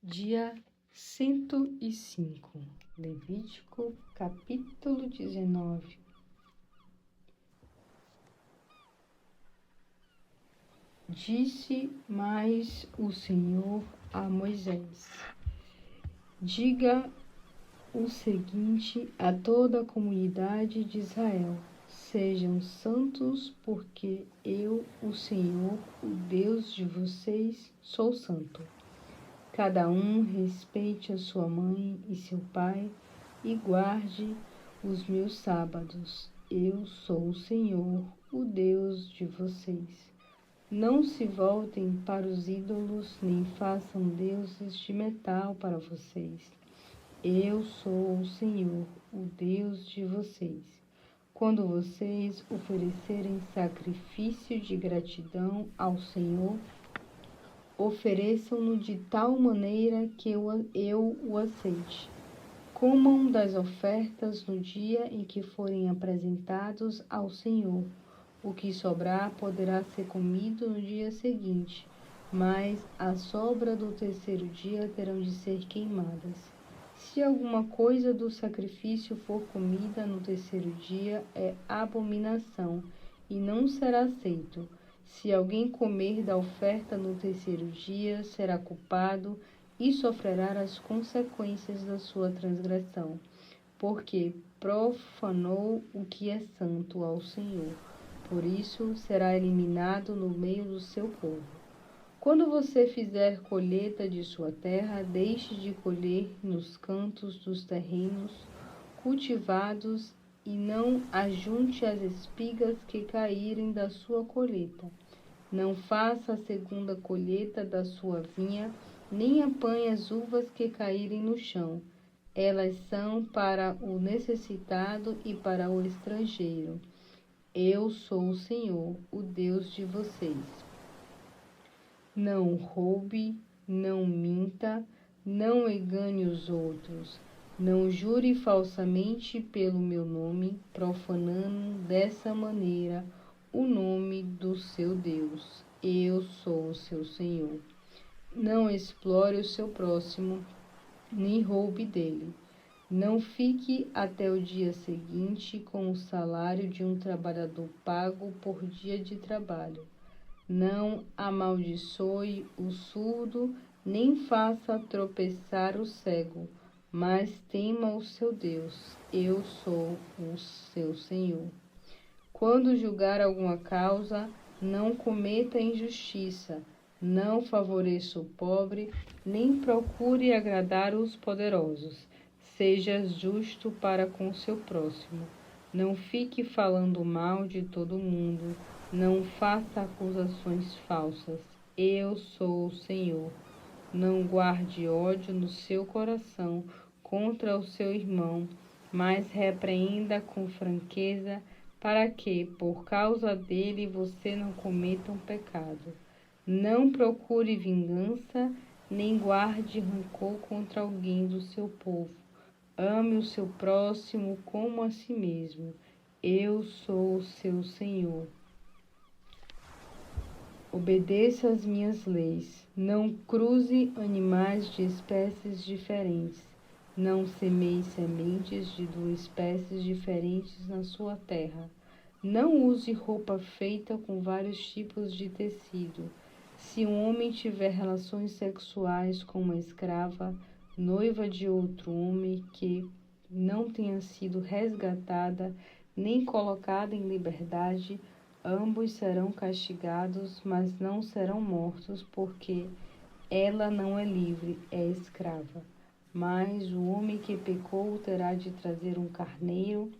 Dia 105, Levítico, capítulo 19. Disse mais o Senhor a Moisés: diga o seguinte a toda a comunidade de Israel: sejam santos, porque eu, o Senhor, o Deus de vocês, sou santo. Cada um respeite a sua mãe e seu pai e guarde os meus sábados. Eu sou o Senhor, o Deus de vocês. Não se voltem para os ídolos, nem façam deuses de metal para vocês. Eu sou o Senhor, o Deus de vocês. Quando vocês oferecerem sacrifício de gratidão ao Senhor, ofereçam-no de tal maneira que eu o aceite. Comam das ofertas no dia em que forem apresentados ao Senhor. O que sobrar poderá ser comido no dia seguinte, mas a sobra do terceiro dia terão de ser queimadas. Se alguma coisa do sacrifício for comida no terceiro dia, é abominação, e não será aceito. Se alguém comer da oferta no terceiro dia, será culpado e sofrerá as consequências da sua transgressão, porque profanou o que é santo ao Senhor. Por isso, será eliminado no meio do seu povo. Quando você fizer colheita de sua terra, deixe de colher nos cantos dos terrenos cultivados e não ajunte as espigas que caírem da sua colheita. Não faça a segunda colheita da sua vinha, nem apanhe as uvas que caírem no chão. Elas são para o necessitado e para o estrangeiro. Eu sou o Senhor, o Deus de vocês. Não roube, não minta, não engane os outros. Não jure falsamente pelo meu nome, profanando dessa maneira o nome do seu Deus. Eu sou o seu Senhor. Não explore o seu próximo, nem roube dele. Não fique até o dia seguinte com o salário de um trabalhador pago por dia de trabalho. Não amaldiçoe o surdo, nem faça tropeçar o cego, mas tema o seu Deus. Eu sou o seu Senhor. Quando julgar alguma causa, não cometa injustiça, não favoreça o pobre, nem procure agradar os poderosos. Seja justo para com seu próximo. Não fique falando mal de todo mundo. Não faça acusações falsas. Eu sou o Senhor. Não guarde ódio no seu coração contra o seu irmão, mas repreenda com franqueza, para que, por causa dele, você não cometa um pecado. Não procure vingança, nem guarde rancor contra alguém do seu povo. Ame o seu próximo como a si mesmo. Eu sou o seu Senhor. Obedeça às minhas leis. Não cruze animais de espécies diferentes. Não semeie sementes de duas espécies diferentes na sua terra. Não use roupa feita com vários tipos de tecido. Se um homem tiver relações sexuais com uma escrava, noiva de outro homem que não tenha sido resgatada nem colocada em liberdade, ambos serão castigados, mas não serão mortos, porque ela não é livre, é escrava. Mas o homem que pecou terá de trazer um carneiro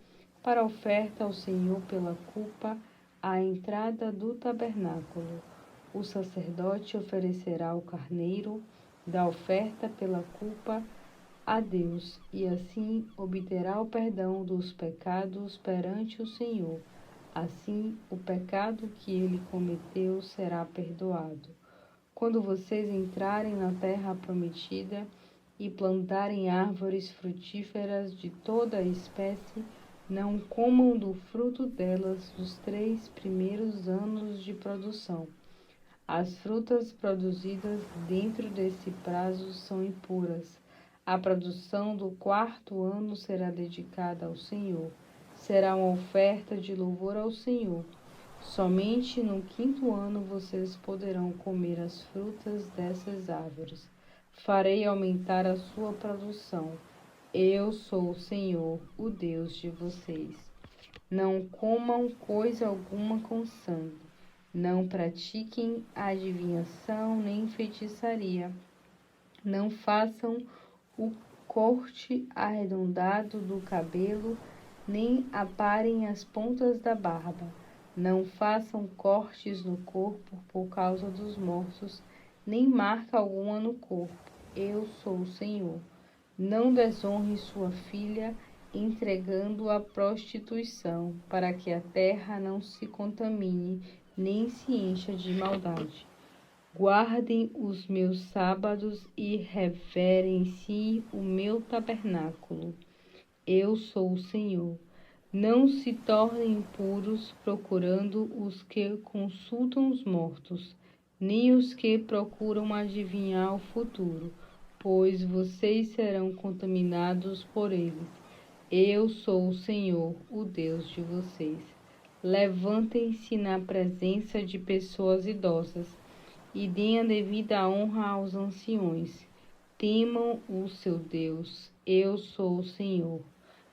para oferta ao Senhor pela culpa à entrada do tabernáculo. O sacerdote oferecerá o carneiro da oferta pela culpa a Deus, e assim obterá o perdão dos pecados perante o Senhor. Assim, o pecado que ele cometeu será perdoado. Quando vocês entrarem na terra prometida e plantarem árvores frutíferas de toda a espécie, não comam do fruto delas os 3 primeiros anos de produção. As frutas produzidas dentro desse prazo são impuras. A produção do 4º ano será dedicada ao Senhor. Será uma oferta de louvor ao Senhor. Somente no 5º ano vocês poderão comer as frutas dessas árvores. Farei aumentar a sua produção. Eu sou o Senhor, o Deus de vocês. Não comam coisa alguma com sangue. Não pratiquem adivinhação nem feitiçaria. Não façam o corte arredondado do cabelo, nem aparem as pontas da barba. Não façam cortes no corpo por causa dos mortos, nem marca alguma no corpo. Eu sou o Senhor. Não desonre sua filha, entregando-a à prostituição, para que a terra não se contamine, nem se encha de maldade. Guardem os meus sábados e reverenciem o meu tabernáculo. Eu sou o Senhor. Não se tornem impuros procurando os que consultam os mortos, nem os que procuram adivinhar o futuro, pois vocês serão contaminados por eles. Eu sou o Senhor, o Deus de vocês. Levantem-se na presença de pessoas idosas e deem a devida honra aos anciões. Temam o seu Deus. Eu sou o Senhor.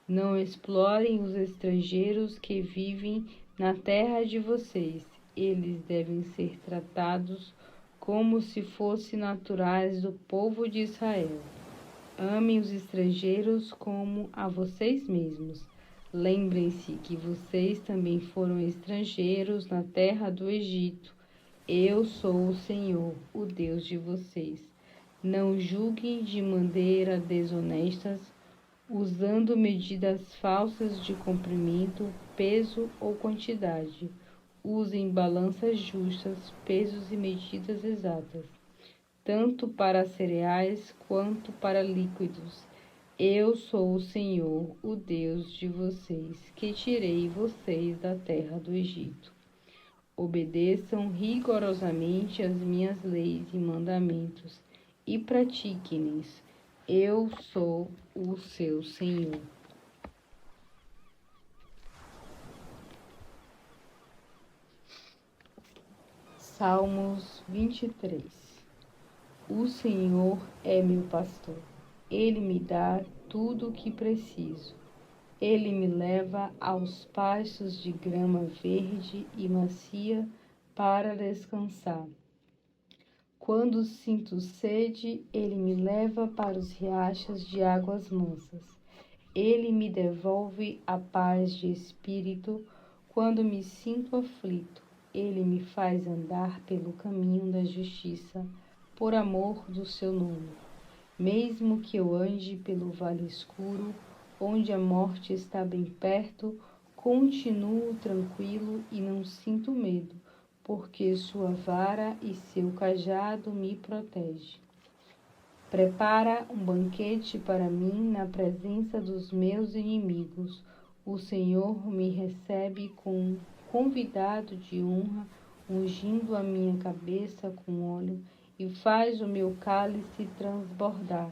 Não explorem os estrangeiros que vivem na terra de vocês. Eles devem ser tratados como se fossem naturais do povo de Israel. Amem os estrangeiros como a vocês mesmos. Lembrem-se que vocês também foram estrangeiros na terra do Egito. Eu sou o Senhor, o Deus de vocês. Não julguem de maneira desonesta, usando medidas falsas de comprimento, peso ou quantidade. Usem balanças justas, pesos e medidas exatas, tanto para cereais quanto para líquidos. Eu sou o Senhor, o Deus de vocês, que tirei vocês da terra do Egito. Obedeçam rigorosamente as minhas leis e mandamentos e pratiquem-nos. Eu sou o seu Senhor. Salmos 23. O Senhor é meu pastor. Ele me dá tudo o que preciso. Ele me leva aos pastos de grama verde e macia para descansar. Quando sinto sede, ele me leva para os riachos de águas mansas. Ele me devolve a paz de espírito quando me sinto aflito. Ele me faz andar pelo caminho da justiça, por amor do seu nome. Mesmo que eu ande pelo vale escuro, onde a morte está bem perto, continuo tranquilo e não sinto medo, porque sua vara e seu cajado me protegem. Prepara um banquete para mim na presença dos meus inimigos. O Senhor me recebe com um convidado de honra, ungindo a minha cabeça com óleo e faz o meu cálice transbordar.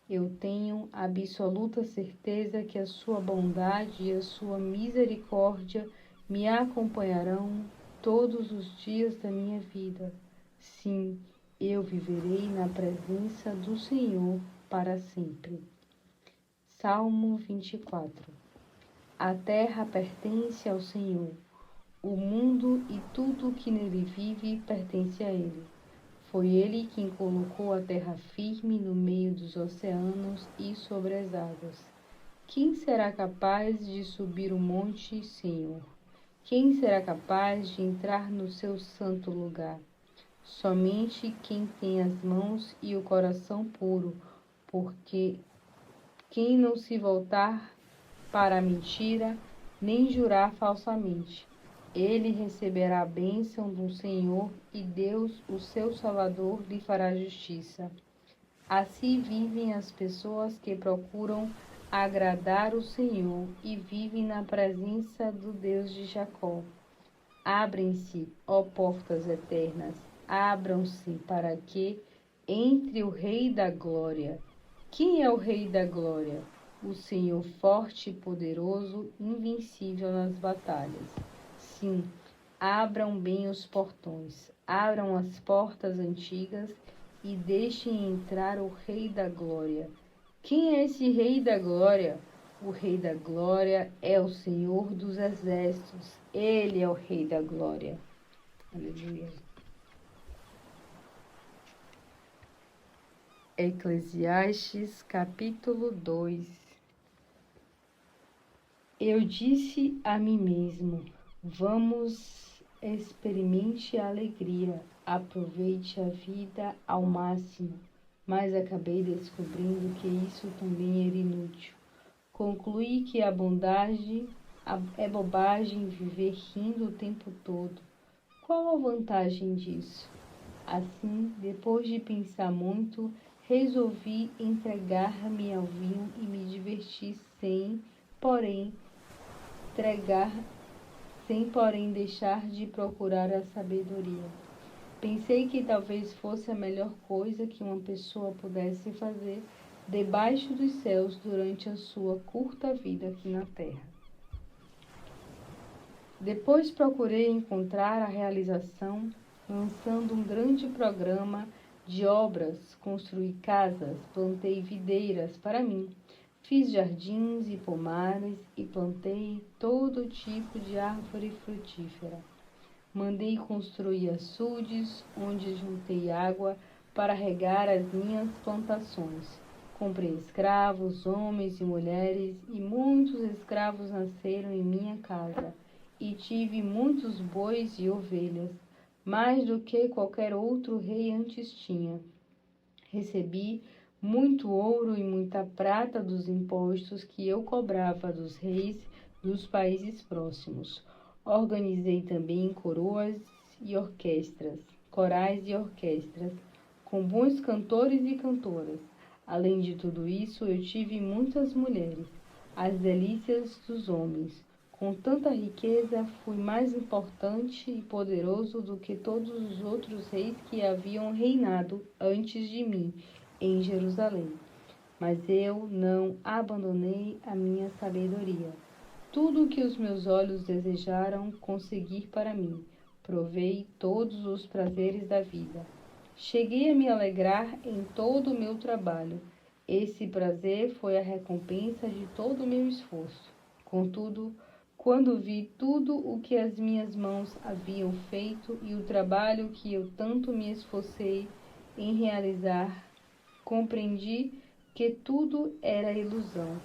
Eu tenho absoluta certeza que a sua bondade e a sua misericórdia me acompanharão todos os dias da minha vida. Sim, eu viverei na presença do Senhor para sempre. Salmo 24. A terra pertence ao Senhor. O mundo e tudo o que nele vive pertence a Ele. Foi Ele quem colocou a terra firme no meio dos oceanos e sobre as águas. Quem será capaz de subir o monte, Senhor? Quem será capaz de entrar no seu santo lugar? Somente quem tem as mãos e o coração puro, porque quem não se voltar para a mentira, nem jurar falsamente. Ele receberá a bênção do Senhor e Deus, o seu Salvador, lhe fará justiça. Assim vivem as pessoas que procuram agradar o Senhor e vivem na presença do Deus de Jacó. Abrem-se, ó portas eternas, abram-se para que entre o Rei da Glória. Quem é o Rei da Glória? O Senhor forte e poderoso, invencível nas batalhas. Sim, abram bem os portões, abram as portas antigas e deixem entrar o Rei da Glória. Quem é esse Rei da Glória? O Rei da Glória é o Senhor dos Exércitos. Ele é o Rei da Glória. Aleluia. Eclesiastes capítulo 2. Eu disse a mim mesmo: vamos, experimente a alegria, aproveite a vida ao máximo. Mas acabei descobrindo que isso também era inútil. Concluí que a bondade é bobagem viver rindo o tempo todo. Qual a vantagem disso? Assim, depois de pensar muito, resolvi entregar-me ao vinho e me divertir sem porém deixar de procurar a sabedoria. Pensei que talvez fosse a melhor coisa que uma pessoa pudesse fazer debaixo dos céus durante a sua curta vida aqui na terra. Depois procurei encontrar a realização lançando um grande programa de obras, construí casas, plantei videiras para mim, fiz jardins e pomares e plantei todo tipo de árvore frutífera. Mandei construir açudes, onde juntei água para regar as minhas plantações. Comprei escravos, homens e mulheres, e muitos escravos nasceram em minha casa. E tive muitos bois e ovelhas, mais do que qualquer outro rei antes tinha. Recebi muito ouro e muita prata dos impostos que eu cobrava dos reis dos países próximos. Organizei também corais e orquestras, com bons cantores e cantoras. Além de tudo isso, eu tive muitas mulheres, as delícias dos homens. Com tanta riqueza, fui mais importante e poderoso do que todos os outros reis que haviam reinado antes de mim em Jerusalém. Mas eu não abandonei a minha sabedoria. Tudo o que os meus olhos desejaram conseguir para mim. Provei todos os prazeres da vida. Cheguei a me alegrar em todo o meu trabalho. Esse prazer foi a recompensa de todo o meu esforço. Contudo, quando vi tudo o que as minhas mãos haviam feito e o trabalho que eu tanto me esforcei em realizar, compreendi que tudo era ilusão.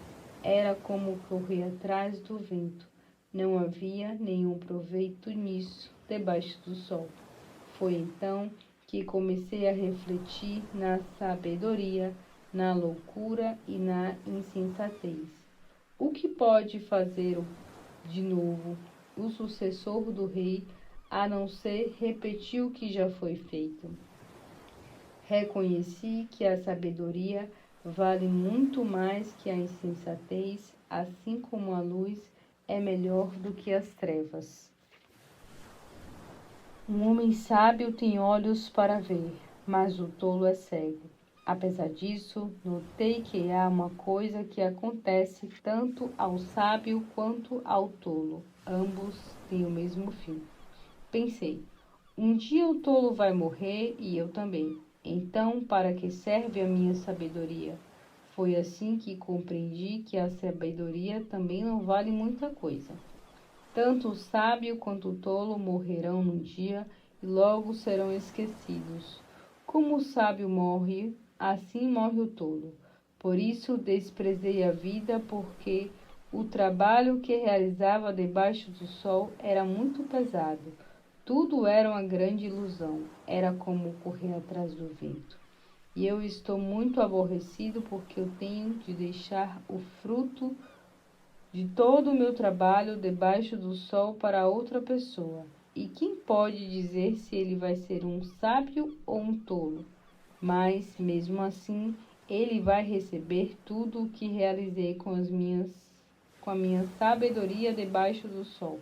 Era como correr atrás do vento. Não havia nenhum proveito nisso, debaixo do sol. Foi então que comecei a refletir na sabedoria, na loucura e na insensatez. O que pode fazer de novo o sucessor do rei, a não ser repetir o que já foi feito? Reconheci que a sabedoria vale muito mais que a insensatez, assim como a luz é melhor do que as trevas. Um homem sábio tem olhos para ver, mas o tolo é cego. Apesar disso, notei que há uma coisa que acontece tanto ao sábio quanto ao tolo. Ambos têm o mesmo fim. Pensei, um dia o tolo vai morrer e eu também. Então, para que serve a minha sabedoria? Foi assim que compreendi que a sabedoria também não vale muita coisa. Tanto o sábio quanto o tolo morrerão num dia e logo serão esquecidos. Como o sábio morre, assim morre o tolo. Por isso desprezei a vida, porque o trabalho que realizava debaixo do sol era muito pesado. Tudo era uma grande ilusão, era como correr atrás do vento. E eu estou muito aborrecido porque eu tenho de deixar o fruto de todo o meu trabalho debaixo do sol para outra pessoa. E quem pode dizer se ele vai ser um sábio ou um tolo? Mas, mesmo assim, ele vai receber tudo o que realizei com a minha sabedoria debaixo do sol.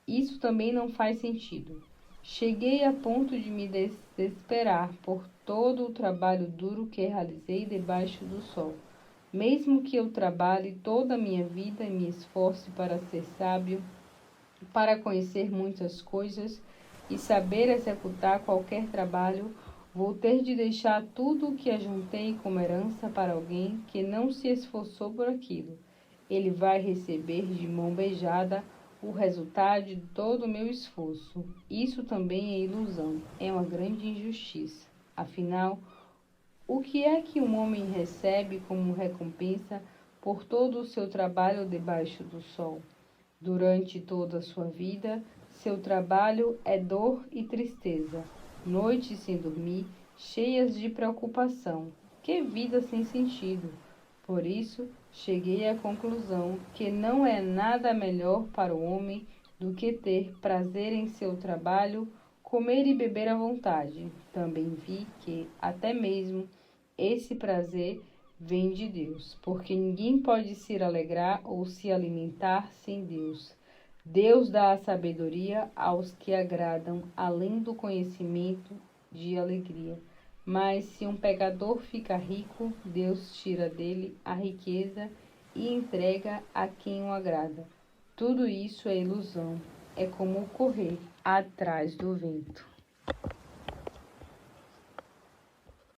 Isso também não faz sentido. Cheguei a ponto de me desesperar por todo o trabalho duro que realizei debaixo do sol. Mesmo que eu trabalhe toda a minha vida e me esforce para ser sábio, para conhecer muitas coisas e saber executar qualquer trabalho, vou ter de deixar tudo o que ajuntei como herança para alguém que não se esforçou por aquilo. Ele vai receber de mão beijada o resultado de todo o meu esforço. Isso também é ilusão, é uma grande injustiça. Afinal, o que é que um homem recebe como recompensa por todo o seu trabalho debaixo do sol? Durante toda a sua vida, seu trabalho é dor e tristeza, noites sem dormir, cheias de preocupação. Que vida sem sentido! Por isso, cheguei à conclusão que não é nada melhor para o homem do que ter prazer em seu trabalho, comer e beber à vontade. Também vi que, até mesmo, esse prazer vem de Deus, porque ninguém pode se alegrar ou se alimentar sem Deus. Deus dá a sabedoria aos que agradam, além do conhecimento de alegria. Mas se um pecador fica rico, Deus tira dele a riqueza e entrega a quem o agrada. Tudo isso é ilusão, é como correr atrás do vento.